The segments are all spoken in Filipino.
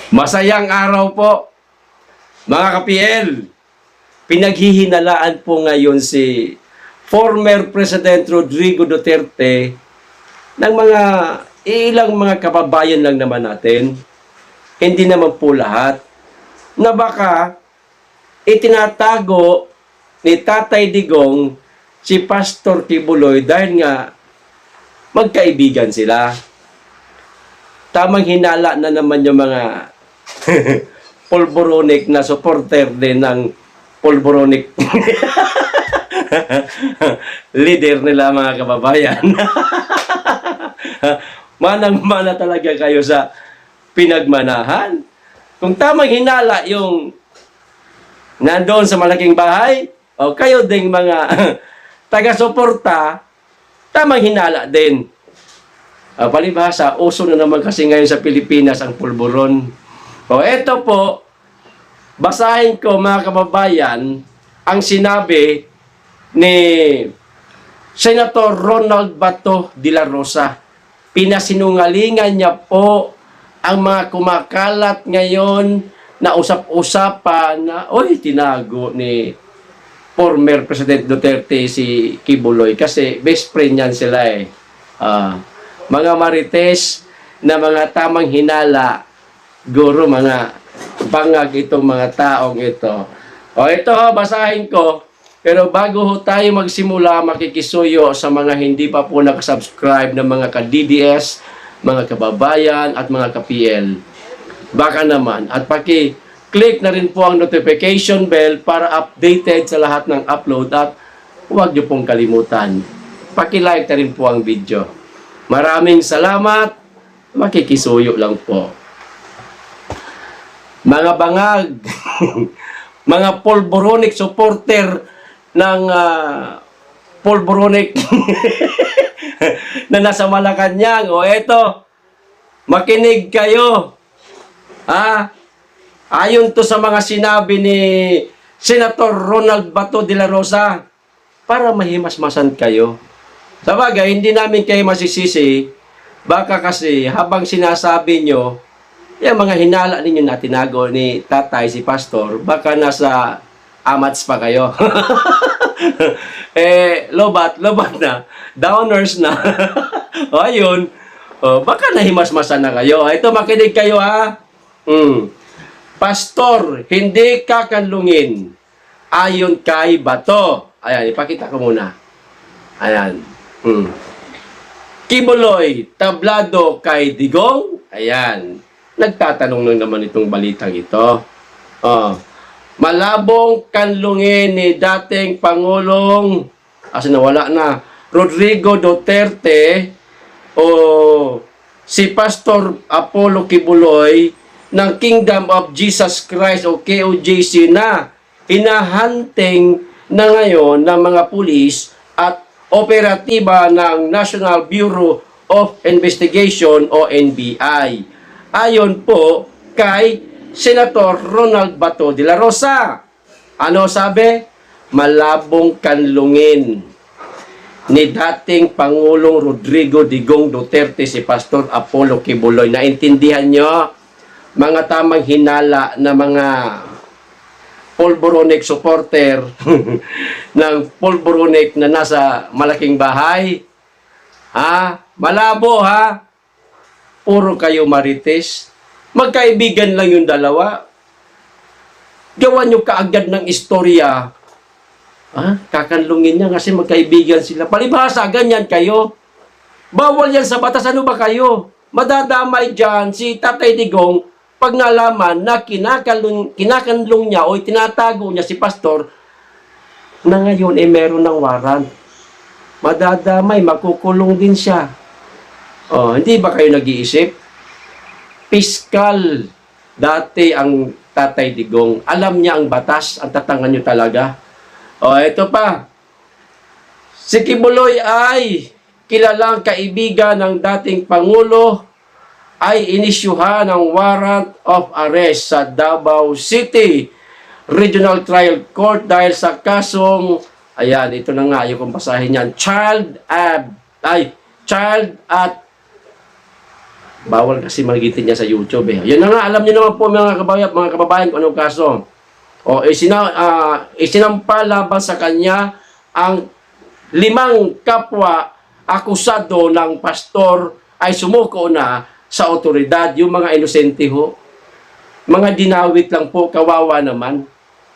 Masayang araw po, mga ka-PL. Pinaghihinalaan po ngayon si former President Rodrigo Duterte ng mga ilang mga kababayan lang naman natin. Hindi naman po lahat na baka itinatago ni Tatay Digong si Pastor Kibuloy dahil nga magkaibigan sila. Tamang hinala na naman yung mga polboronic na supporter din ng polboronic leader nila, mga kababayan. Manang-mana talaga kayo sa pinagmanahan. Kung tamang hinala yung nandoon sa malaking bahay, o kayo ding mga taga-suporta, tamang hinala din. Palibhasa, uso na naman kasi ngayon sa Pilipinas ang pulburon. O eto po, basahin ko, mga kababayan, ang sinabi ni Senator Ronald Bato de la Rosa. Pinasinungalingan niya po ang mga kumakalat ngayon na usap-usapan na, tinago ni former President Duterte si Kibuloy kasi best friend yan sila eh. Mga marites na mga tamang hinala, guro mga bangag itong mga taong ito. Ito basahin ko. Pero bago tayo magsimula, makikisuyo sa mga hindi pa po nakasubscribe ng mga ka-DDS, mga kababayan at mga ka-PL. Baka naman, at paki-click na rin po ang notification bell para updated sa lahat ng upload at huwag niyo pong kalimutan. Paki-like na rin po ang video. Maraming salamat. Makikisuyo lang po. Mga bangag, mga polboronic supporter ng polboronic na nasa Malacanang. Eto, makinig kayo. Ayon to sa mga sinabi ni Senator Ronald Bato de la Rosa para mahimasmasan kayo. Sabagay, hindi namin kayo masisisi. Baka kasi habang sinasabi nyo, yung mga hinala ninyo na tinago ni tatay, si pastor, baka nasa amats pa kayo. Lobat na. Downers na. Ayun. Baka nahimasmasan na kayo. Ito, makinig kayo ha. Pastor, hindi kakanlungin. Ayon kay Bato. Ayan, ipakita ko muna. Ayan. Kibuloy, tablado kay Digong. Ayan. Nagtatanong lang naman itong balitang ito. Malabong kanlungin ni dating Pangulong nawala na Rodrigo Duterte o si Pastor Apollo Kibuloy ng Kingdom of Jesus Christ o KOJC na hinahunting na ngayon ng mga pulis at operatiba ng National Bureau of Investigation o NBI. Ayon po kay Senator Ronald Bato de la Rosa. Ano sabi? Malabong kanlungin ni dating Pangulong Rodrigo Digong Duterte si Pastor Apollo Kibuloy. Naintindihan nyo? Mga tamang hinala na mga polboronic supporter ng polboronic na nasa malaking bahay. Malabo ha? Puro kayo marites. Magkaibigan lang yung dalawa. Gawan nyo kaagad ng istorya. Kakanlungin niya kasi magkaibigan sila. Palibhasa, ganyan kayo. Bawal yan sa batas. Ano ba kayo? Madadamay dyan si Tatay Digong pag nalaman na kinakanlong niya o tinatago niya si pastor na ngayon meron ng warrant. Madadamay, makukulong din siya. Hindi ba kayo nag-iisip? Piskal dati ang Tatay Digong. Alam niya ang batas, ang tatangan niyo talaga. Ito pa. Si Kibuloy ay kilalang kaibigan ng dating Pangulo ay inisyuhan ng warrant of arrest sa Davao City Regional Trial Court dahil sa kasong, ayan, ito na nga yung basahin yan, child at Bawal kasi magitin niya sa YouTube eh. Yun na nga, alam niyo naman po mga kababayan kung anong kaso. O, isinampa laban sa kanya ang 5 kapwa akusado ng pastor ay sumuko na sa otoridad. Yung mga inosente ho. Mga dinawit lang po, kawawa naman.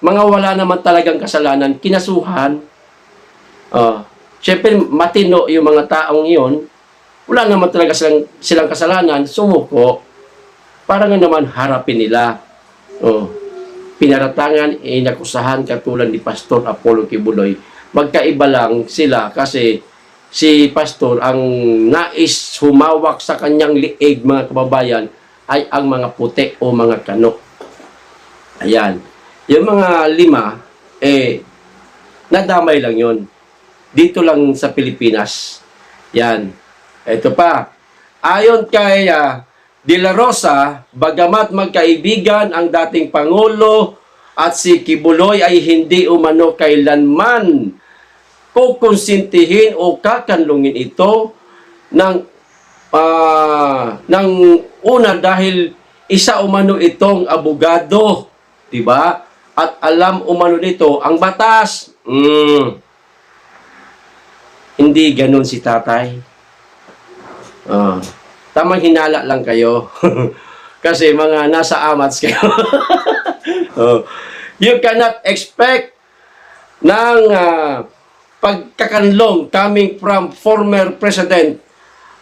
Mga wala naman talagang kasalanan, kinasuhan. Siyempre, matino yung mga taong iyon. Wala naman talaga silang kasalanan, sumuko. Para nga naman harapin nila. Pinaratangan, inakusahan katulad ni Pastor Apollo Kibuloy. Magkaiba lang sila kasi si Pastor ang nais humawak sa kanyang liig, mga kababayan, ay ang mga puti o mga kano. Ayan. Yung mga 5, nadamay lang yon. Dito lang sa Pilipinas. Yan. Ito pa. Ayon kay De La Rosa, bagamat magkaibigan ang dating Pangulo at si Kibuloy ay hindi umano kailanman kukonsintihin o kakanlungin ito ng una dahil isa umano itong abogado, di ba? At alam umano nito ang batas. Hindi ganun si tatay. Tamang hinala lang kayo. Kasi mga nasa amats kayo. You cannot expect ng pagkakanlong coming from former president,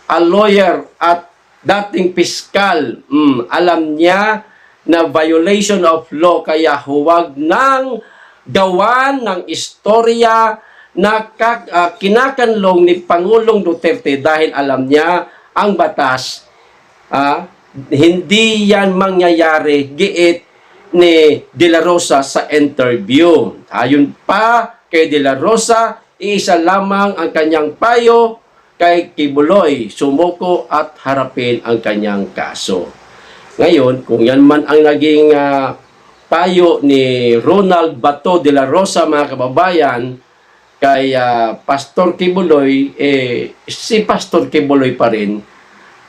a lawyer at dating piskal. Alam niya na violation of law, kaya huwag nang gawan ng istorya na kinakanlong ni Pangulong Duterte dahil alam niya ang batas. Hindi yan mangyayari, giit ni De La Rosa sa interview. Ayon pa kay De La Rosa, isa lamang ang kanyang payo kay Kibuloy, sumuko at harapin ang kanyang kaso. Ngayon, kung yan man ang naging payo ni Ronald Bato de la Rosa, mga kababayan, kay Pastor Kibuloy, si Pastor Kibuloy pa rin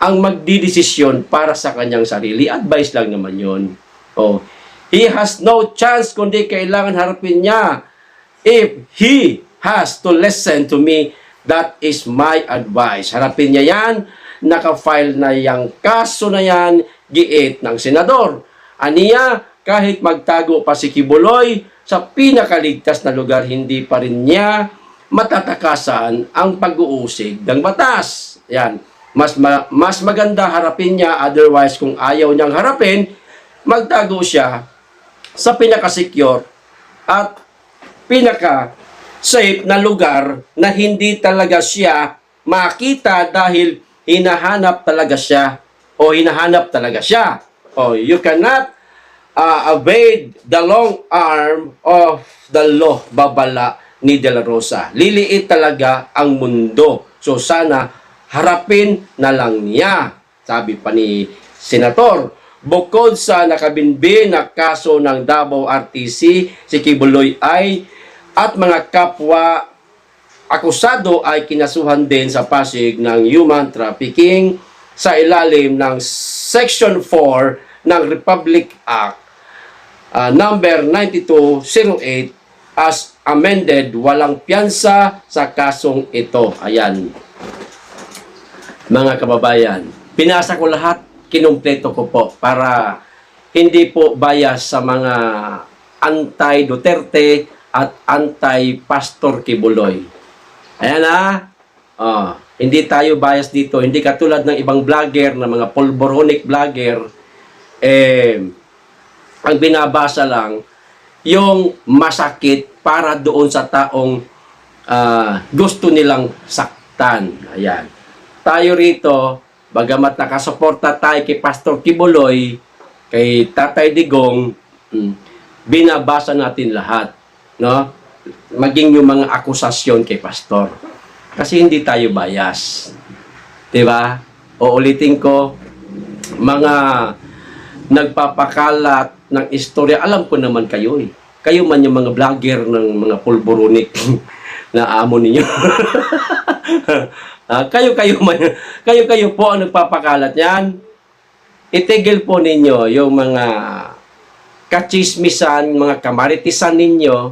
ang magdidesisyon para sa kanyang sarili. Advice lang naman yun. He has no chance kundi kailangan harapin niya. If he has to listen to me, that is my advice. Harapin niya yan. Naka-file na yung kaso na yan, giit ng senador. Aniya, kahit magtago pa si Kibuloy sa pinakaligtas na lugar, hindi pa rin niya matatakasan ang pag-uusig ng batas. Yan. Mas maganda harapin niya, otherwise kung ayaw niyang harapin, magtago siya sa pinaka-secure at pinaka-safe na lugar na hindi talaga siya makita dahil hinahanap talaga siya o hinahanap talaga siya. You cannot evade the long arm of the law, babala ni De La Rosa. Liliit talaga ang mundo. So sana harapin na lang niya, sabi pa ni Senator. Bukod sa nakabinbin na kaso ng Davao RTC, si Kibuloy at mga kapwa akusado ay kinasuhan din sa Pasig ng human trafficking sa ilalim ng Section 4 ng Republic Act number 9208 as amended. Walang piyansa sa kasong ito. Ayan. Mga kababayan, pinasa ko lahat, kinumpleto ko po para hindi po bias sa mga anti-Duterte at anti-Pastor Kibuloy. Ayan hindi tayo bias dito. Hindi katulad ng ibang vlogger, na mga pulboronic vlogger, ang binabasa lang yung masakit para doon sa taong gusto nilang saktan. Ayan. Tayo rito, bagamat nakasuporta tayo kay Pastor Kibuloy, kay Tatay Digong, binabasa natin lahat, no? Maging yung mga akusasyon kay Pastor. Kasi hindi tayo bias. Diba? Uulitin ko, mga nagpapakalat ng istorya, alam ko naman kayo eh. Kayo man yung mga vlogger ng mga pulburunik na amo ninyo. Kayo po ang nagpapakalat yan. itigil po ninyo yung mga kachismisan, mga kamaritisan ninyo,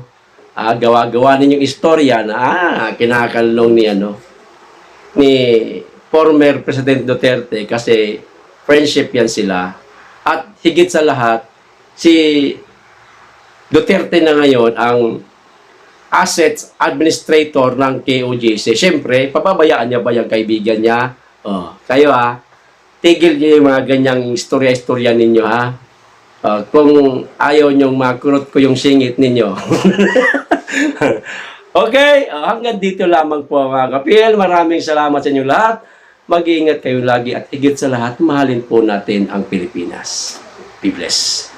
gawa-gawa ninyong istorya na kinakalong ni former President Duterte kasi friendship yan sila. At higit sa lahat, si Duterte na ngayon ang assets administrator ng KOJC. Siyempre, papabayaan niya ba yung kaibigan niya? Kayo tigil niyo yung mga ganyang istorya-istorya ninyo kung ayaw niyong makurot ko yung singit ninyo. Okay, hanggang dito lamang po mga kapil. Maraming salamat sa inyo lahat. Mag-iingat kayo lagi at higit sa lahat, mahalin po natin ang Pilipinas. Be blessed.